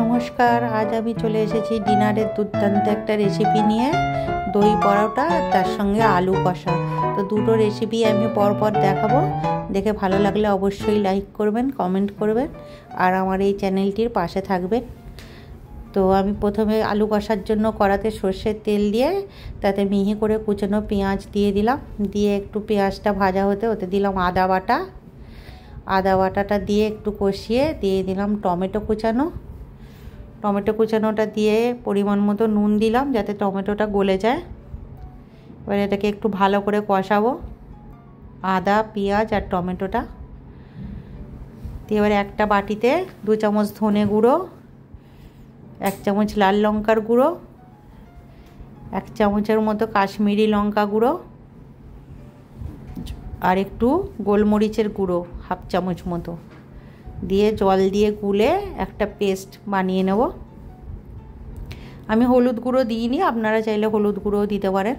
নমস্কার। আজ আমি চলে এসেছি ডিনারের দুর্দান্ত একটা রেসিপি নিয়ে, দই পরোটা তার সঙ্গে আলু কষা। তো দুটো রেসিপি আমি পরপর দেখাবো। দেখে ভালো লাগলে অবশ্যই লাইক করবেন, কমেন্ট করবেন আর আমার এই চ্যানেলটির পাশে থাকবেন। তো আমি প্রথমে আলু কষার জন্য কড়াতে সর্ষের তেল দিয়ে তাতে মিহি করে কুচানো পেঁয়াজ দিয়ে দিলাম। দিয়ে একটু পেঁয়াজটা ভাজা হতে ওতে দিলাম আদা বাটাটা দিয়ে একটু কষিয়ে দিয়ে দিলাম টমেটো কুচানোটা দিয়ে পরিমাণ মতো নুন দিলাম যাতে টমেটোটা গলে যায়। এবার এটাকে একটু ভালো করে কষাবো, আদা পেঁয়াজ আর টমেটোটা দিয়ে। এবার একটা বাটিতে 2 চামচ ধনে গুঁড়ো, 1 চামচ লাল লঙ্কার গুঁড়ো, 1 চামচের মতো কাশ্মীরি লঙ্কা গুঁড়ো আর একটু গোলমরিচের গুঁড়ো 1/2 চামচ মতো দিয়ে জল দিয়ে গুলে একটা পেস্ট বানিয়ে নেব। আমি হলুদ গুঁড়ো দিইনি, আপনারা চাইলে হলুদ গুঁড়োও দিতে পারেন।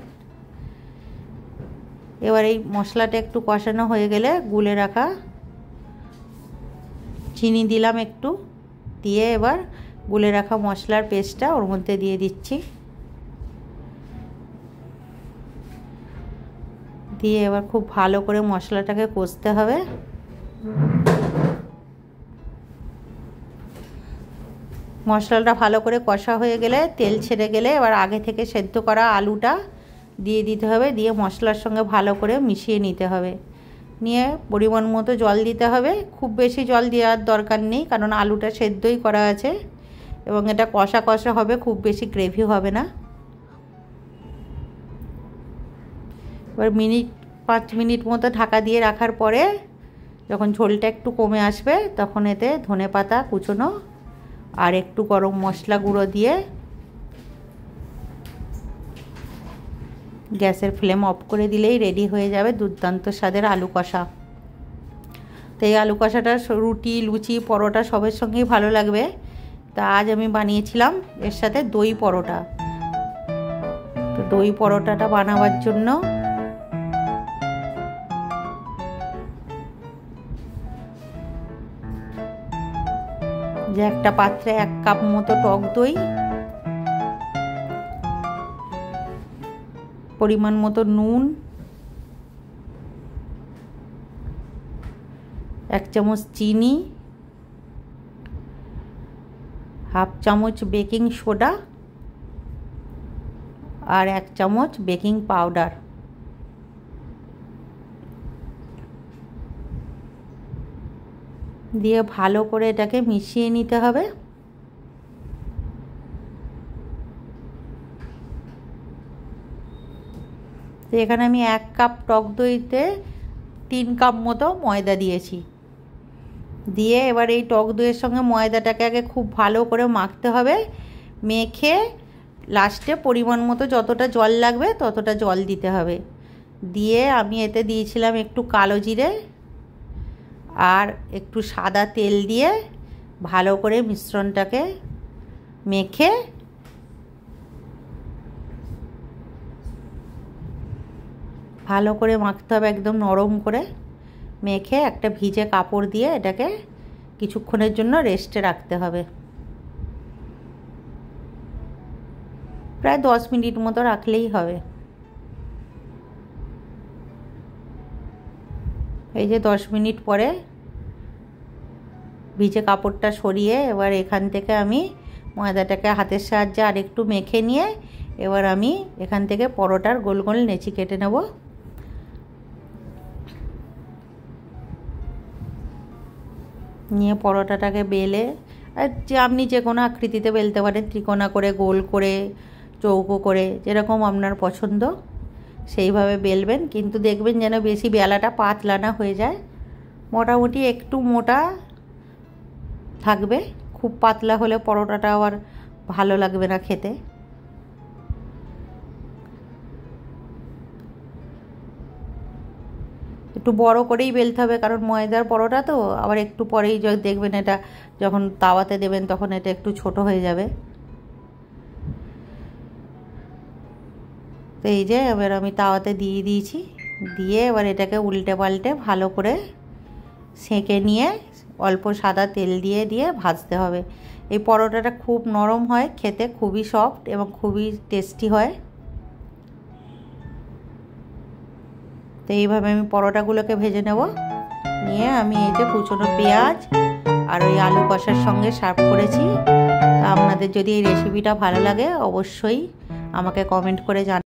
এবার এই মশলাটা একটু কষানো হয়ে গেলে গুলে রাখা চিনি দিলাম একটু, দিয়ে এবার গুলে রাখা মশলার পেস্টটা ওর মধ্যে দিয়ে দিচ্ছি। দিয়ে এবার খুব ভালো করে মশলাটাকে কষতে হবে। মশলাটা ভালো করে কষা হয়ে গেলে, তেল ছেড়ে গেলে এবার আগে থেকে সেদ্ধ করা আলুটা দিয়ে দিতে হবে। দিয়ে মশলার সঙ্গে ভালো করে মিশিয়ে নিতে হবে। নিয়ে পরিমাণ মতো জল দিতে হবে। খুব বেশি জল দেওয়ার দরকার নেই, কারণ আলুটা সেদ্ধই করা আছে এবং এটা কষা কষা হবে, খুব বেশি গ্রেভি হবে না। এবার 5 মিনিট মতো ঢাকা দিয়ে রাখার পরে যখন ঝোলটা একটু কমে আসবে তখন এতে ধনেপাতা কুচোনো আর একটু গরম মশলা গুঁড়ো দিয়ে গ্যাসের ফ্লেম অফ করে দিলেই রেডি হয়ে যাবে দুর্দান্ত স্বাদের আলু কষা। তো এই আলু কষাটা রুটি, লুচি, পরোটা সবের সঙ্গেই ভালো লাগবে। তা আজ আমি বানিয়েছিলাম এর সাথে দই পরোটা। তো দই পরোটাটা বানাবার জন্য যে একটা পাত্রে 1 কাপ মতো টক দই, পরিমাণ মতো নুন, 1 চামচ চিনি, 1/2 চামচ বেকিং সোডা আর 1 চামচ বেকিং পাউডার দিয়ে ভালো করে এটাকে মিশিয়ে নিতে হবে। তো এখানে আমি 1 কাপ টক দইতে 3 কাপ মতো ময়দা দিয়েছি। দিয়ে এবার এই টক দইয়ের সঙ্গে ময়দাটাকে আগে খুব ভালো করে মাখতে হবে। মেখে লাস্টে পরিমাণ মতো যতটা জল লাগবে ততটা জল দিতে হবে। দিয়ে আমি এতে দিয়েছিলাম একটু কালো জিরে আর একটু সাদা তেল দিয়ে ভালো করে মিশ্রণটাকে মেখে ভালো করে মাখতে হবে, একদম নরম করে মেখে একটা ভিজে কাপড় দিয়ে এটাকে কিছুক্ষণের জন্য রেস্টে রাখতে হবে। প্রায় 10 মিনিট মতো রাখলেই হবে। এই যে 10 মিনিট পরে ভিজে কাপড়টা সরিয়ে এবার এখান থেকে আমি ময়দাটাকে হাতের সাহায্যে আরেকটু মেখে নিয়ে এবার আমি এখান থেকে পরোটার গোল গোল লেচি কেটে নেব। নিয়ে পরোটাটাকে বেলে, আর যে আপনি যে কোনো আকৃতিতে বেলতে পারেন, ত্রিকোণা করে, গোল করে, চৌকো করে, যেরকম আপনার পছন্দ সেইভাবে বেলবেন। কিন্তু দেখবেন যেন বেশি বেলাটা পাতলা না হয়ে যায়, মোটামুটি একটু মোটা থাকবে। খুব পাতলা হলে পরোটাটা আবার ভালো লাগবে না খেতে। একটু বড় করেই বেলতে হবে, কারণ ময়দার পরোটা তো, আবার একটু পরেই দেখবেন এটা যখন তাওয়াতে দেবেন তখন এটা একটু ছোট হয়ে যাবে। তো এই যে এবার আমি তাওয়াতে দিয়ে দিয়েছি। দিয়ে এবার এটাকে উল্টে পাল্টে ভালো করে সেঁকে নিয়ে অল্প সাদা তেল দিয়ে ভাজতে হবে। এই পরোটাটা খুব নরম হয়, খেতে খুবই সফট এবং খুবই টেস্টি হয়। তো এইভাবে আমি পরোটাগুলোকে ভেজে নেব। নিয়ে আমি এই যে কুচনো পেঁয়াজ আর ওই আলু কষার সঙ্গে সার্ভ করেছি। তা আপনাদের যদি এই রেসিপিটা ভালো লাগে অবশ্যই আমাকে কমেন্ট করে জানাবেন।